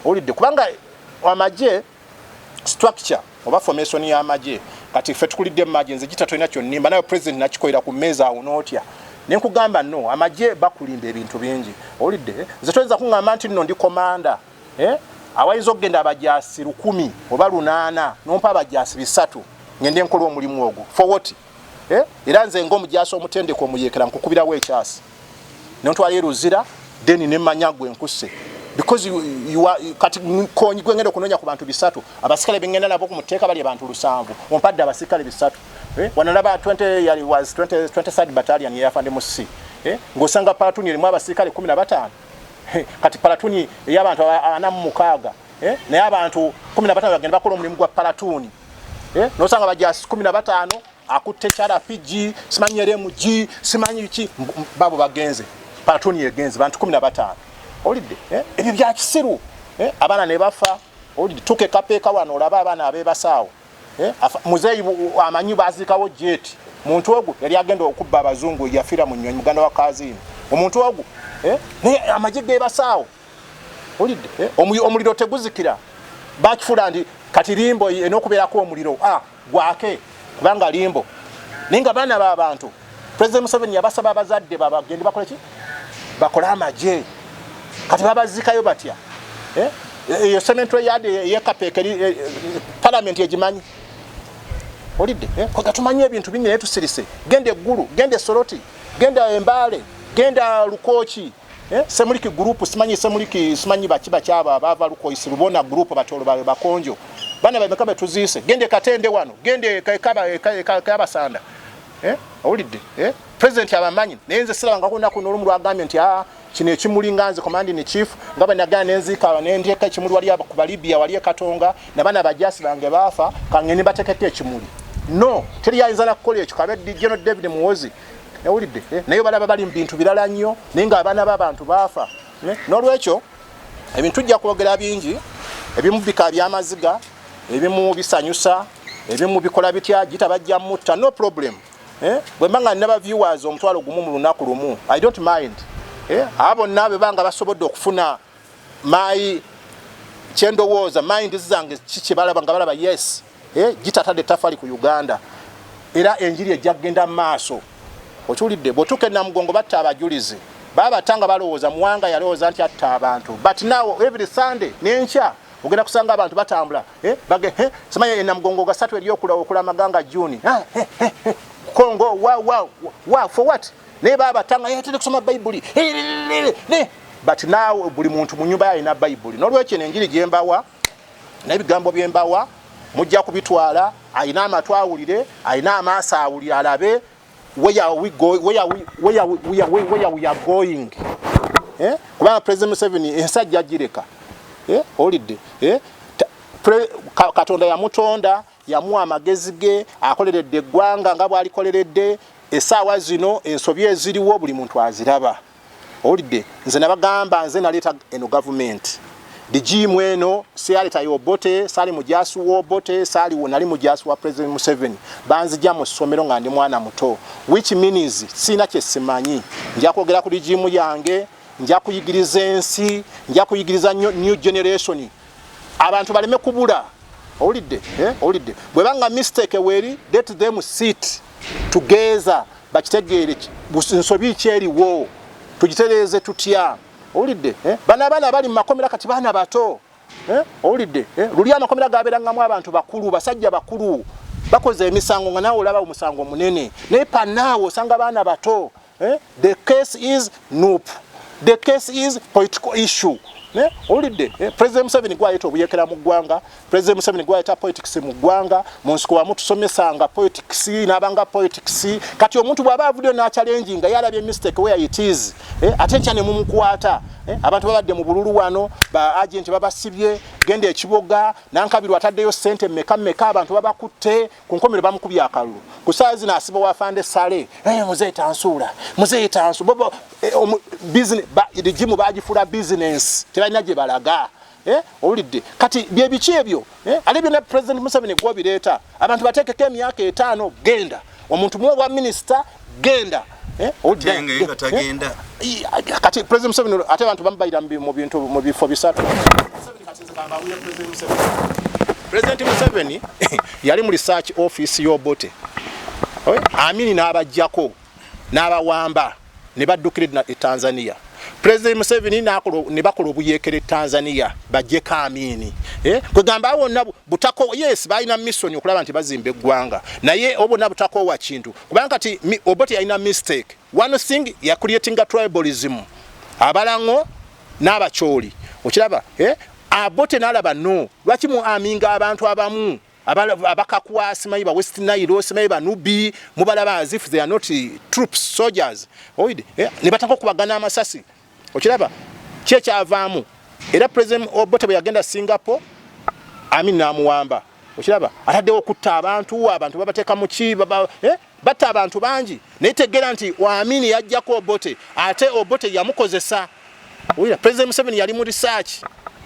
olidde kubanga amaje structure oba formation ya amaje kati fe tukulidde amaje nze Gitta toina kyo nimba nayo president nakikoira ku meza awo notya nenkugamba no amaje bakulimba ebintu bingi olidde nze toyinza kungamba nti nno ndi commander awayinza okugenda abajasi 10 oba 8 nompa abajasi 3 ngende nkola omulimu ogwo for what era nze ng'omujasi omutendeko omuyekera nkukubirawo ekyasi nontwala eruzira then nemanya gwe nkuse because you are kati konyi gwengenda okunonya ku bantu 3 abasikale bengenda nabo kumuteeka bali abantu 7 ompadde abasikale 3 wanalaba 20 yali was 23rd battalion yafande musi ngosanga platoon elimu abasikale 15 kati platoon y'abantu anamu mukaaga naye abantu 15 bagenda bakola omulimu gwa platoon nosanga bajasi 15 akutte chara PG simanyere MG simanyi ki babo bagenze platoon yegenze bantu 15 olidde ebyo bya kisiru abana ne bafa olidde tuke kapeka wano olaba abana abebasawo muzeyi amanyi bazikawo jet muntu ogwo yali agenda okubba abazungu yafira mu nnyonyi muganda wa kazini omuntu ogwo ne amajige basawo olidde omuliro teguzikira bakifula ndi kati limbo enokubeerako omuliro gwake kubanga limbo ninga bana b'abantu president Museveni yabasaba abazadde babagende bakole ki bakola amaje kati babazikayo batya iyo cemetery yade yekapekeri parliament yejimanyi olidde kwa tumanye ebintu bingi netusirise gende guru gende soroti gende embale genda lukochi semuliki group simanyi bakiba kyaba bava lukoisi rubona group batolo babe bakonjo bana bamekabe tuzise gende katende wano gende kaba sanda olidde president abamanyi nenze siranga kuna kuno olumulu agament kino ekimulinganze command in chief ngaba nagana nenzika nendeka ekimuli wali aba ku Libya wali Katonga nabana bajasi bange bafa kangeni batekete ekimuli no teri yayinza kukola ekyo kabe General David Muwozi olidde nayo balaba bali mbintu bilala nnyo ninga abana b'abantu bafa n'olwekyo ebintu tujja kwogera bingi ebimu bika byamaziga ebimu bisanyusa ebimu bikola bitya Gitta bajja mutta no problem bwe mbanga naba viewers omutwalo gumu mu lunaku lumu I don't mind abo nabe banga basobodde okufuna my chendowooza mind zange kichi balaba nga balaba yes Gitta tade tafali ku Uganda era enjiri ejagenda maaso okiwulidde botuke na mugongo batta abajulizi baba tanga balowooza muwanga yalowooza nti atta abantu but now every Sunday nencha ogenda kusanga abantu batambula bage simanye na mugongo ga satu eliyo okula maganga June Kongo wow for what ne baba tanga yatende kusoma Bible ne but now buli muntu mu nyumba yalina Bible nolwekyo enjiri gyembawa n'ebigambo byembawa mujja kubitwala ayina amatu awulire ayina amaaso awulire alabe where we are going kubanga President Museveni ensajja gireka olidde Katonda yamutonda yamuwa amagezi ge akoleredde eggwanga nga bw'alikoleredde essaawa zino ensobi eziriwo buli muntu aziraba olidde nze nabagamba nze naleeta eno government dijimu eno siyaleta yobote sali mujasi wobote sali nali mujasi wa President Museveni banzija mu ssomero nga ndi mwana muto which means sina kyesimanyi nja kwogera ku dijimu yange nja kuyigiriza ensi nja kuyigiriza new generation abantu baleme kubula olidde olidde bwebanga mistake weri let them sit together bakitegeere nsobi kyeriwo tugitereze tutya olidde bana bali mu makomera kati bana bato olidde luli amakomera gaberangamu abantu bakulu basajja bakulu bakoze emisango nga nawe olaba omusango munene naye panaawo osanga bana bato the case is nope the case is political issue olidde President Museveni gwayita obuyekera mu ggwanga President Museveni gwayita politics mu ggwanga munsiko wamu tusomesanga politics n'abanga politics kati omuntu bw'aba avudde na challenge nga yalabye mistake where it is attention ne mumukwata abantu babadde mu bululu wano ba agent babasibye gende ekiboga nankabirwa ataddeyo sente meka abantu babakutte ku nkomero bamukubya akalulu kusaazi nasiba wafande sale muzeeta nsu bobo business dijimu bagifula business tebanya gye balaga olidde kati bye biki ebyo alibye na President Museveni gwobireeta abantu batekeko emyaka 5 genda omuntu muwe wa minister genda olidde tagenda kati President Museveni ate abantu bamubayira mu bintu mu bifo bisatu President Museveni yali mu research office y'obote amini n'abajjako n'abawamba ne baddukira Tanzania President Museveni ne bakola obuyekere Tanzania bajje kamini kugamba wonna butako yes balina mission okulaba nti bazimba eggwanga naye obona butako wa kintu kubanga kati obote yalina mistake one thing ya creating a tribalism abalango n'abacholi okiraba abote n'alaba no lwaki mu aminga abantu abamu abakakwa simayiba West Nile simayiba Nubi mubalaba as if they are not troops soldiers oide ne batako kubagana amasasi okiraba checha avaamu era President Obote bwe yagenda Singapore amina amuwamba okiraba ataddewo okutta abantu babateeka mu kiba batta abantu bangi netegera nti waamini yajjako Obote ate Obote yamukozesa oida President Museveni yali mu research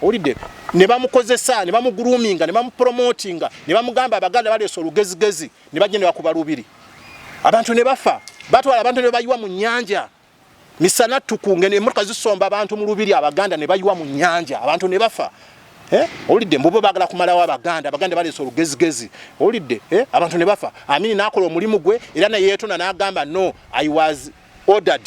olidde ne bamukozesa ne bamuguroominga ne bamupromotinga ne bamugamba abaganda baleese olugezigezi ne bagenda bakubalubiri abantu ne bafa batwala abantu ne bayiwa mu nyanja misana tukunge ne emmotoka zisomba abantu mu lubiri abaganda ne bayiwa mu nyanja abantu ne bafa olidde mbobo bagala kumalawo abaganda baleese olugezigezi olidde abantu ne bafa amini nakola omulimu gwe era naye yeetona n'agamba no I was ordered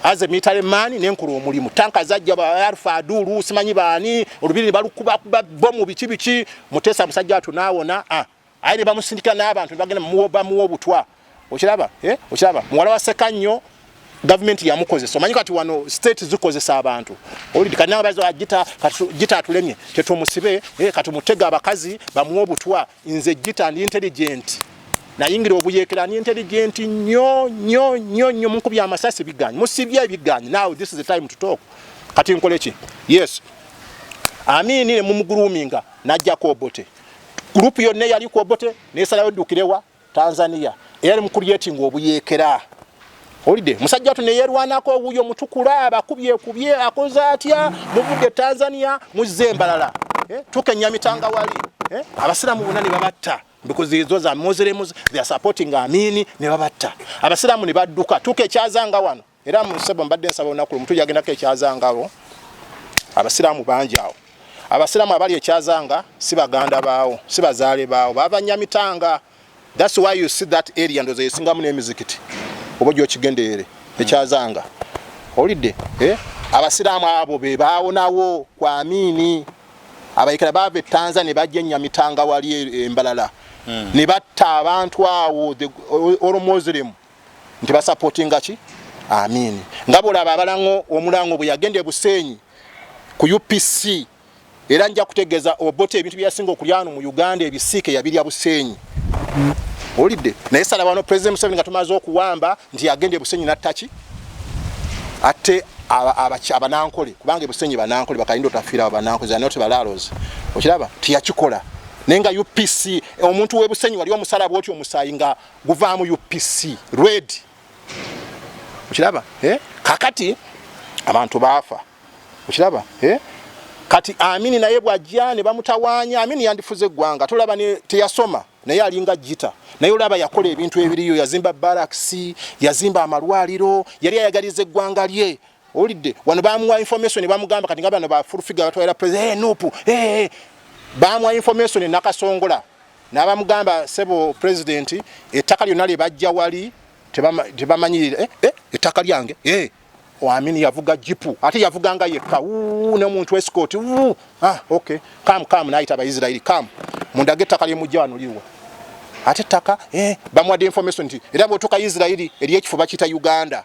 as a military man nenkula omulimu tanka zajja ba Alfa Adulu simanyi baani olubiri balukuba bomu biki mutesa musajja tunaawona ayire bamusindika n'abantu bagenda muwo obutwa okiraba okiraba muwala wa Sekanyo government yamukozesa omanyi kati wano state zikozesa abantu olidi kananga bazo Gitta atulemye tetumusibe katumutega abakazi bamuwo obutwa nze Gitta ndi intelligent na yingira obuyekera ni intelligent nyo munkubya amasasi biganyi musibye ebiganyi now this is the time to talk kati nkolechi yes amini ne mumuguroominga najja ko Obote group yonne yali ko Obote nesalayo dukirewa Tanzania era mu creating obuyekera olide musajja tu ne yerwanako obuyo mutukula abakubye akoza atya muvudde Tanzania muzembalala tukenya mitanga wali abasiramu bunani babatta because those are Muslims they are supporting amini ne babatta abasiramu ne badduka tuke kyazanga wano era musebo mbadde nsaba onakulu mutu yagenda ke kyazangabo abasiramu bangi awo abasiramu abali ekyazanga si baganda baawo si bazaale baawo babanya mitanga that's why you see that area ndoze yesingamu n'emizikiti obojjo kigendeere ekyazanga olidde abasiramu abo be baawo nawo kwa amini abayikira bave Tanzania bajje nyamitanga wali embalala ne batta abantu awo the all Muslim nti ba supportinga ki Amin. Ngabula babalango omulango bwe yagende Busenyi ku UPC era nja kutegeza obote ebintu byasinga okulyano mu Uganda ebisiike yabirya Busenyi. Olidde naye sala wano President Museveni ngatumaze okuwamba nti yagende Busenyi nattachi ate abanankole kubanga Busenyi banankole bakalindo tafira abanankole za not balalos okiraba tiyakikola nenga UPC omuntu we Busenyi wali omusala bwoti omusayinga guvaamu UPC red okiraba kakati abantu bafa okiraba kati Amini naye bwajja ne bamutawanya Amini yandifuze gwanga tolaba ne teyasoma naye alinga Gitta naye olaba yakola ebintu ebiriyo yazimba barracks yazimba amalwaliro yali ayagalize gwanga lye olidde wano bamuwa information bamugamba kati ngabano ba full figure batwala president nupu bamuwa information nakasongola nabamugamba sebo president ettaka lyonali bajja wali tebamanyirira ettaka lyange Amini yavuga jipu ate yavuganga yekka ne muntu escort okay come naita abaisiraeli come mundage ettaka lyemujja wano liwa ate ettaka bamuwadde information nti era bwotuuka Isiraeli eriyo ekifuba kita Uganda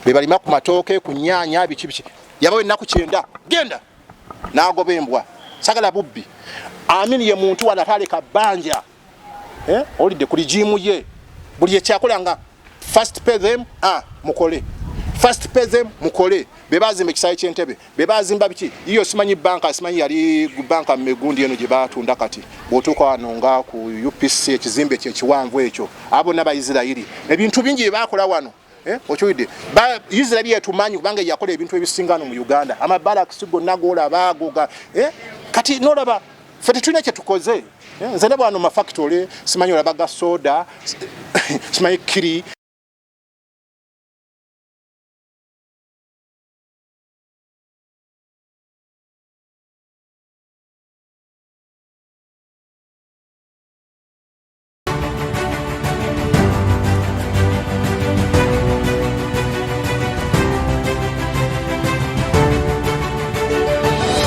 bebalima ku matooke ku nyaanya biki yabawe ennaku 9 genda nagoba embwa sagala bubbi Amini ye muntu wanataleka banja olidde kuli jimu ye buli ekyakolanga first pay them mukole first pay them mukole bebazimba ekisayi kyentebe bebazimba biki iyo simanyi banka simanyi yali banka megundi eno gye batunda kati botuuka wano nga ku UPC ekizimbe kyekiwanvu ekyo abo n'Abayisirayiri ebintu bingi byebakola wano okiwidde Isiraeli etumanyi kubanga yakola ebintu ebisingano mu Uganda amabarracks gonna golaba agoga kati nolaba fete tulina kye tukoze nze ne bwano mafactory simanyi olabaga soda simanyi kiri